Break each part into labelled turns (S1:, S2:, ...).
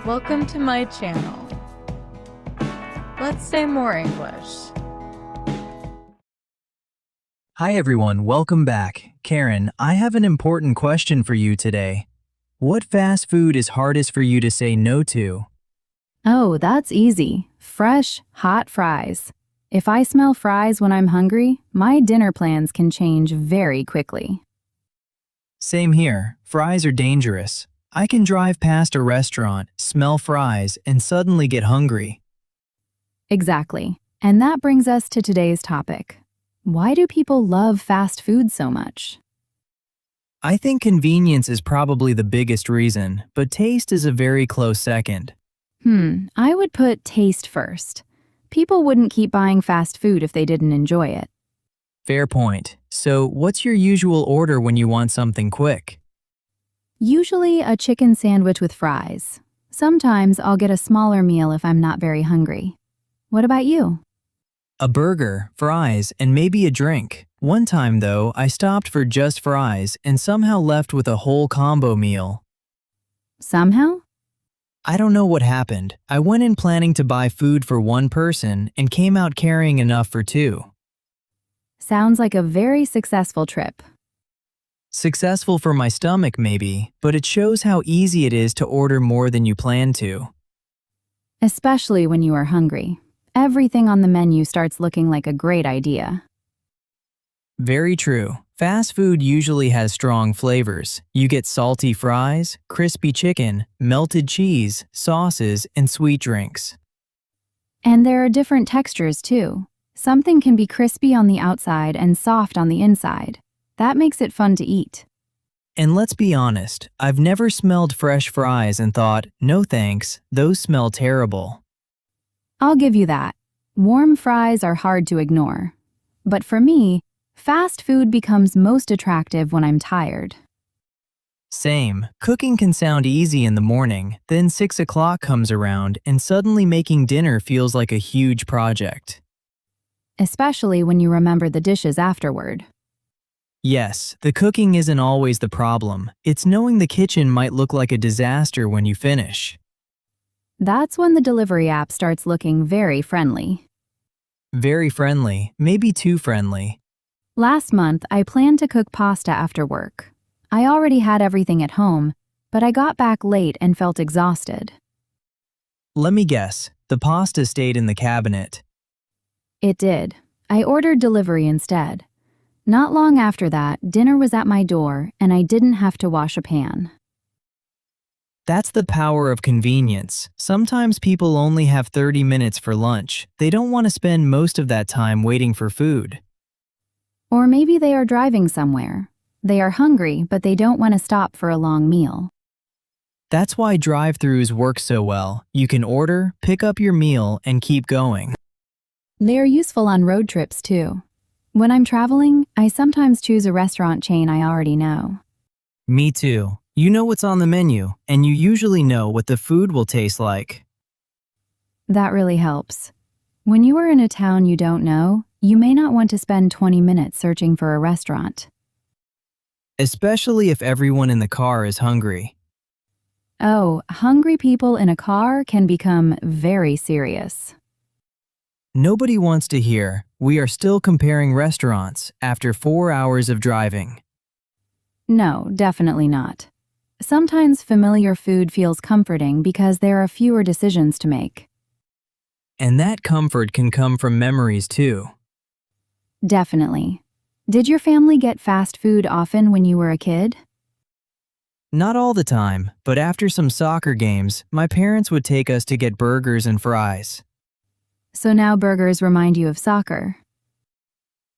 S1: Welcome to my channel. Let's say more English.
S2: Hi everyone, welcome back. Karen, I have an important question for you today. What fast food is hardest for you to say no to?
S3: Oh, that's easy. Fresh, hot fries. If I smell fries when I'm hungry, my dinner plans can change very quickly.
S2: Same here. Fries are dangerous. I can drive past a restaurant, smell fries, and suddenly get hungry.
S3: Exactly. And that brings us to today's topic. Why do people love fast food so much?
S2: I think convenience is probably the biggest reason, but taste is a very close second.
S3: I would put taste first. People wouldn't keep buying fast food if they didn't enjoy it.
S2: Fair point. So, what's your usual order when you want something quick?
S3: Usually a chicken sandwich with fries. Sometimes I'll get a smaller meal if I'm not very hungry. What about you?
S2: A burger, fries, and maybe a drink. One time, though, I stopped for just fries and somehow left with a whole combo meal.
S3: Somehow?
S2: I don't know what happened. I went in planning to buy food for one person and came out carrying enough for two.
S3: Sounds like a very successful trip.
S2: Successful for my stomach, maybe, but it shows how easy it is to order more than you plan to.
S3: Especially when you are hungry. Everything on the menu starts looking like a great idea.
S2: Very true. Fast food usually has strong flavors. You get salty fries, crispy chicken, melted cheese, sauces, and sweet drinks.
S3: And there are different textures too. Something can be crispy on the outside and soft on the inside. That makes it fun to eat.
S2: And let's be honest, I've never smelled fresh fries and thought, no thanks, those smell terrible.
S3: I'll give you that. Warm fries are hard to ignore. But for me, fast food becomes most attractive when I'm tired.
S2: Same. Cooking can sound easy in the morning, then 6 o'clock comes around and suddenly making dinner feels like a huge project.
S3: Especially when you remember the dishes afterward.
S2: Yes, the cooking isn't always the problem. It's knowing the kitchen might look like a disaster when you finish.
S3: That's when the delivery app starts looking very friendly.
S2: Very friendly, maybe too friendly.
S3: Last month, I planned to cook pasta after work. I already had everything at home, but I got back late and felt exhausted.
S2: Let me guess, the pasta stayed in the cabinet.
S3: It did. I ordered delivery instead. Not long after that, dinner was at my door and I didn't have to wash a pan.
S2: That's the power of convenience. Sometimes people only have 30 minutes for lunch. They don't want to spend most of that time waiting for food.
S3: Or maybe they are driving somewhere. They are hungry, but they don't want to stop for a long meal.
S2: That's why drive-thrus work so well. You can order, pick up your meal, and keep going.
S3: They are useful on road trips too. When I'm traveling, I sometimes choose a restaurant chain I already know.
S2: Me too. You know what's on the menu, and you usually know what the food will taste like.
S3: That really helps. When you are in a town you don't know, you may not want to spend 20 minutes searching for a restaurant.
S2: Especially if everyone in the car is hungry.
S3: Oh, hungry people in a car can become very serious.
S2: Nobody wants to hear, we are still comparing restaurants after 4 hours of driving.
S3: No, definitely not. Sometimes familiar food feels comforting because there are fewer decisions to make.
S2: And that comfort can come from memories too.
S3: Definitely. Did your family get fast food often when you were a kid?
S2: Not all the time, but after some soccer games, my parents would take us to get burgers and fries.
S3: So now burgers remind you of soccer.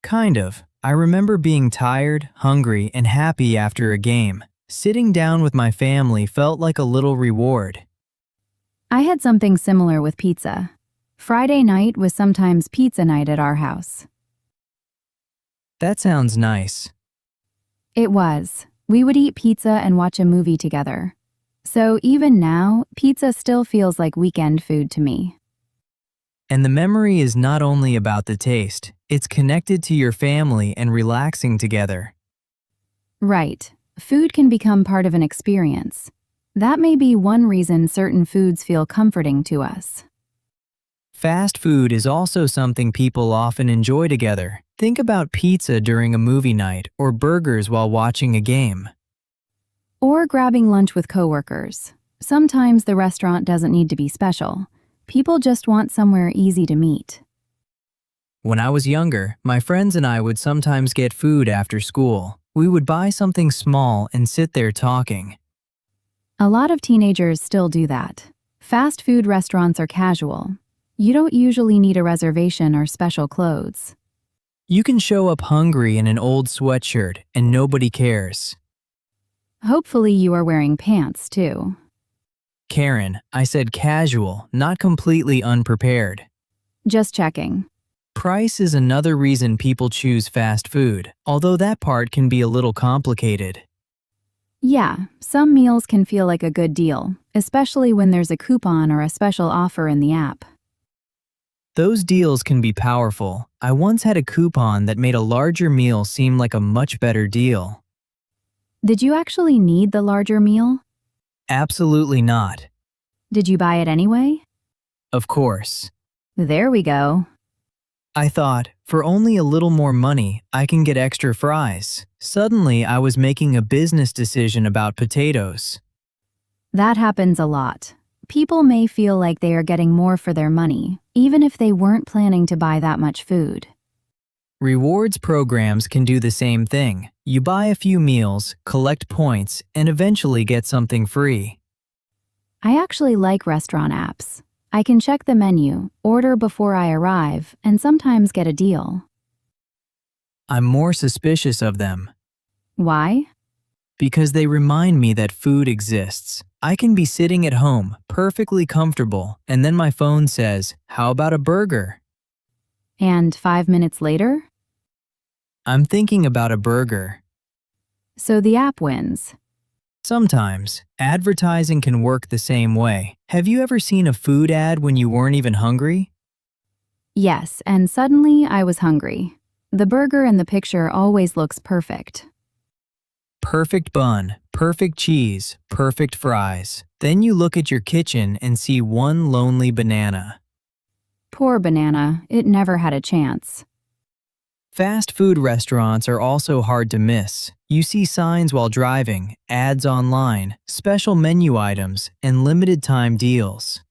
S2: Kind of. I remember being tired, hungry, and happy after a game. Sitting down with my family felt like a little reward.
S3: I had something similar with pizza. Friday night was sometimes pizza night at our house.
S2: That sounds nice.
S3: It was. We would eat pizza and watch a movie together. So even now, pizza still feels like weekend food to me.
S2: And the memory is not only about the taste, it's connected to your family and relaxing together.
S3: Right. Food can become part of an experience. That may be one reason certain foods feel comforting to us.
S2: Fast food is also something people often enjoy together. Think about pizza during a movie night or burgers while watching a game.
S3: Or grabbing lunch with coworkers. Sometimes the restaurant doesn't need to be special. People just want somewhere easy to meet.
S2: When I was younger, my friends and I would sometimes get food after school. We would buy something small and sit there talking.
S3: A lot of teenagers still do that. Fast food restaurants are casual. You don't usually need a reservation or special clothes.
S2: You can show up hungry in an old sweatshirt and nobody cares.
S3: Hopefully you are wearing pants too.
S2: Karen, I said casual, not completely unprepared.
S3: Just checking.
S2: Price is another reason people choose fast food, although that part can be a little complicated.
S3: Yeah, some meals can feel like a good deal, especially when there's a coupon or a special offer in the app.
S2: Those deals can be powerful. I once had a coupon that made a larger meal seem like a much better deal.
S3: Did you actually need the larger meal?
S2: Absolutely not.
S3: Did you buy it anyway?
S2: Of course.
S3: There we go.
S2: I thought, for only a little more money, I can get extra fries. Suddenly, I was making a business decision about potatoes.
S3: That happens a lot. People may feel like they are getting more for their money, even if they weren't planning to buy that much food.
S2: Rewards programs can do the same thing. You buy a few meals, collect points, and eventually get something free.
S3: I actually like restaurant apps. I can check the menu, order before I arrive, and sometimes get a deal.
S2: I'm more suspicious of them
S3: Why?
S2: because they remind me that food exists. I can be sitting at home, perfectly comfortable, and then my phone says, "How about a burger?"
S3: And 5 minutes later?
S2: I'm thinking about a burger.
S3: So the app wins.
S2: Sometimes, advertising can work the same way. Have you ever seen a food ad when you weren't even hungry?
S3: Yes, and suddenly I was hungry. The burger in the picture always looks perfect.
S2: Perfect bun, perfect cheese, perfect fries. Then you look at your kitchen and see one lonely banana.
S3: Poor banana, it never had a chance.
S2: Fast food restaurants are also hard to miss. You see signs while driving, ads online, special menu items, and limited time deals.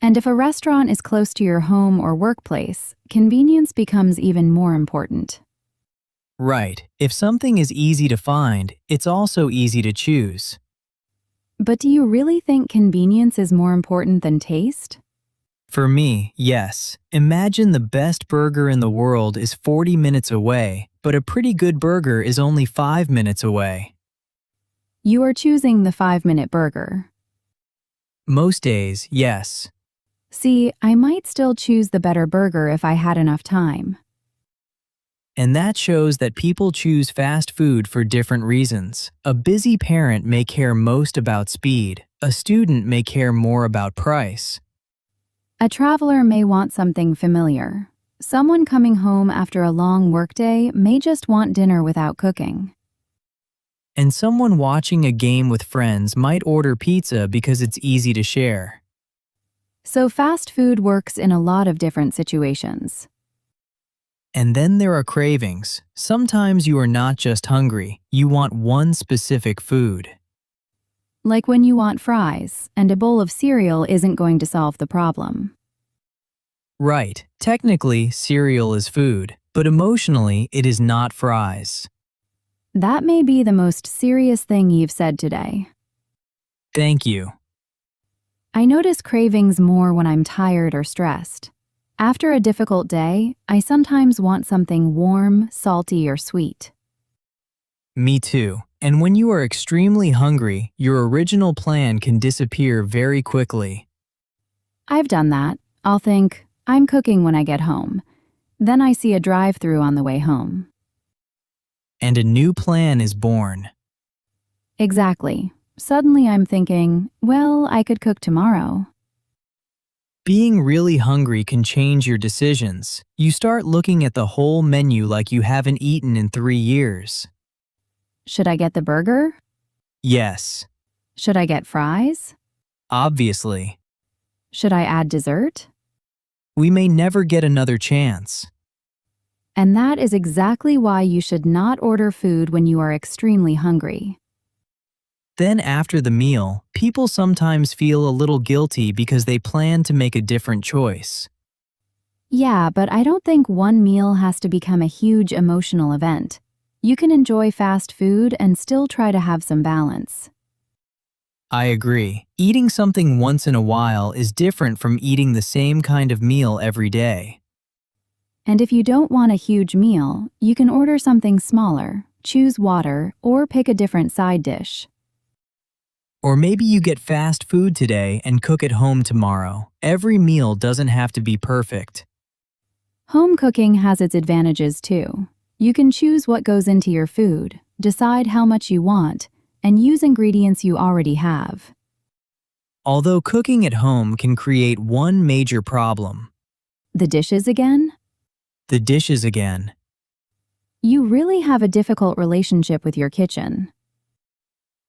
S3: And if a restaurant is close to your home or workplace, convenience becomes even more important.
S2: Right, if something is easy to find, it's also easy to choose.
S3: But do you really think convenience is more important than taste?
S2: For me, yes. Imagine the best burger in the world is 40 minutes away, but a pretty good burger is only 5 minutes away.
S3: You are choosing the 5-minute burger.
S2: Most days, yes.
S3: See, I might still choose the better burger if I had enough time.
S2: And that shows that people choose fast food for different reasons. A busy parent may care most about speed. A student may care more about price.
S3: A traveler may want something familiar. Someone coming home after a long workday may just want dinner without cooking.
S2: And someone watching a game with friends might order pizza because it's easy to share.
S3: So fast food works in a lot of different situations.
S2: And then there are cravings. Sometimes you are not just hungry, you want one specific food.
S3: Like when you want fries, and a bowl of cereal isn't going to solve the problem.
S2: Right, technically cereal is food, but emotionally it is not fries.
S3: That may be the most serious thing you've said today.
S2: Thank you.
S3: I notice cravings more when I'm tired or stressed. After a difficult day, I sometimes want something warm, salty, or sweet.
S2: Me too. And when you are extremely hungry, your original plan can disappear very quickly.
S3: I've done that. I'll think, I'm cooking when I get home. Then I see a drive-thru on the way home.
S2: And a new plan is born.
S3: Exactly. Suddenly I'm thinking, well, I could cook tomorrow.
S2: Being really hungry can change your decisions. You start looking at the whole menu like you haven't eaten in 3 years.
S3: Should I get the burger?
S2: Yes.
S3: Should I get fries?
S2: Obviously.
S3: Should I add dessert?
S2: We may never get another chance.
S3: And that is exactly why you should not order food when you are extremely hungry.
S2: Then after the meal, people sometimes feel a little guilty because they plan to make a different choice.
S3: Yeah, but I don't think one meal has to become a huge emotional event. You can enjoy fast food and still try to have some balance.
S2: I agree. Eating something once in a while is different from eating the same kind of meal every day.
S3: And if you don't want a huge meal, you can order something smaller, choose water, or pick a different side dish.
S2: Or maybe you get fast food today and cook at home tomorrow. Every meal doesn't have to be perfect.
S3: Home cooking has its advantages too. You can choose what goes into your food, decide how much you want, and use ingredients you already have.
S2: Although cooking at home can create one major problem.
S3: The dishes again?
S2: The dishes again.
S3: You really have a difficult relationship with your kitchen.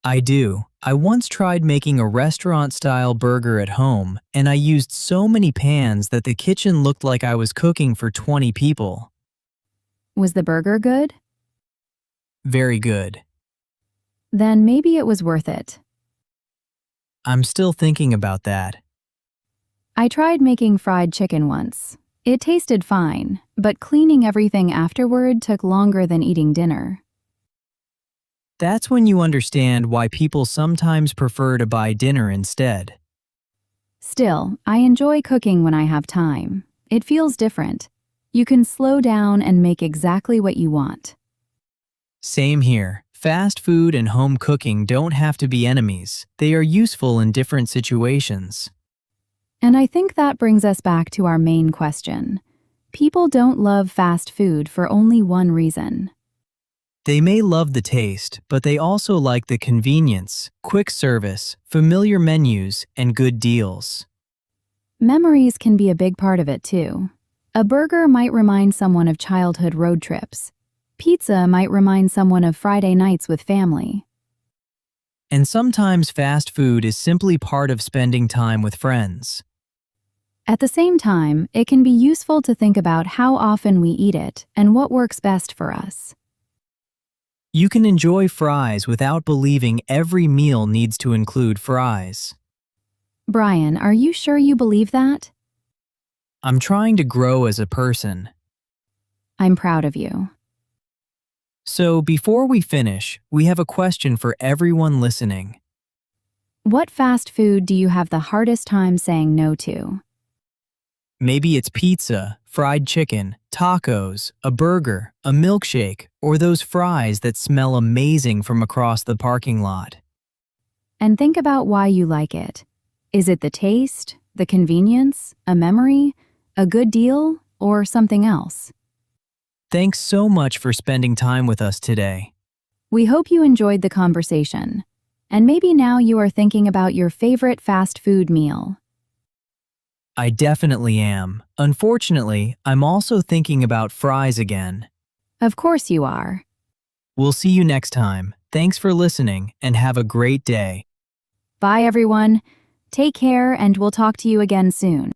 S2: I do. I once tried making a restaurant-style burger at home, and I used so many pans that the kitchen looked like I was cooking for 20 people.
S3: Was the burger good?
S2: Very good.
S3: Then maybe it was worth it.
S2: I'm still thinking about that.
S3: I tried making fried chicken once. It tasted fine, but cleaning everything afterward took longer than eating dinner.
S2: That's when you understand why people sometimes prefer to buy dinner instead.
S3: Still, I enjoy cooking when I have time. It feels different. You can slow down and make exactly what you want.
S2: Same here. Fast food and home cooking don't have to be enemies. They are useful in different situations.
S3: And I think that brings us back to our main question. People don't love fast food for only one reason.
S2: They may love the taste, but they also like the convenience, quick service, familiar menus, and good deals.
S3: Memories can be a big part of it too. A burger might remind someone of childhood road trips. Pizza might remind someone of Friday nights with family.
S2: And sometimes fast food is simply part of spending time with friends.
S3: At the same time, it can be useful to think about how often we eat it and what works best for us.
S2: You can enjoy fries without believing every meal needs to include fries.
S3: Brian, are you sure you believe that?
S2: I'm trying to grow as a person.
S3: I'm proud of you.
S2: So before we finish, we have a question for everyone listening.
S3: What fast food do you have the hardest time saying no to?
S2: Maybe it's pizza, fried chicken, tacos, a burger, a milkshake, or those fries that smell amazing from across the parking lot.
S3: And think about why you like it. Is it the taste, the convenience, a memory, a good deal, or something else?
S2: Thanks so much for spending time with us today.
S3: We hope you enjoyed the conversation. And maybe now you are thinking about your favorite fast food meal.
S2: I definitely am. Unfortunately, I'm also thinking about fries again.
S3: Of course you are.
S2: We'll see you next time. Thanks for listening and have a great day.
S3: Bye everyone. Take care and we'll talk to you again soon.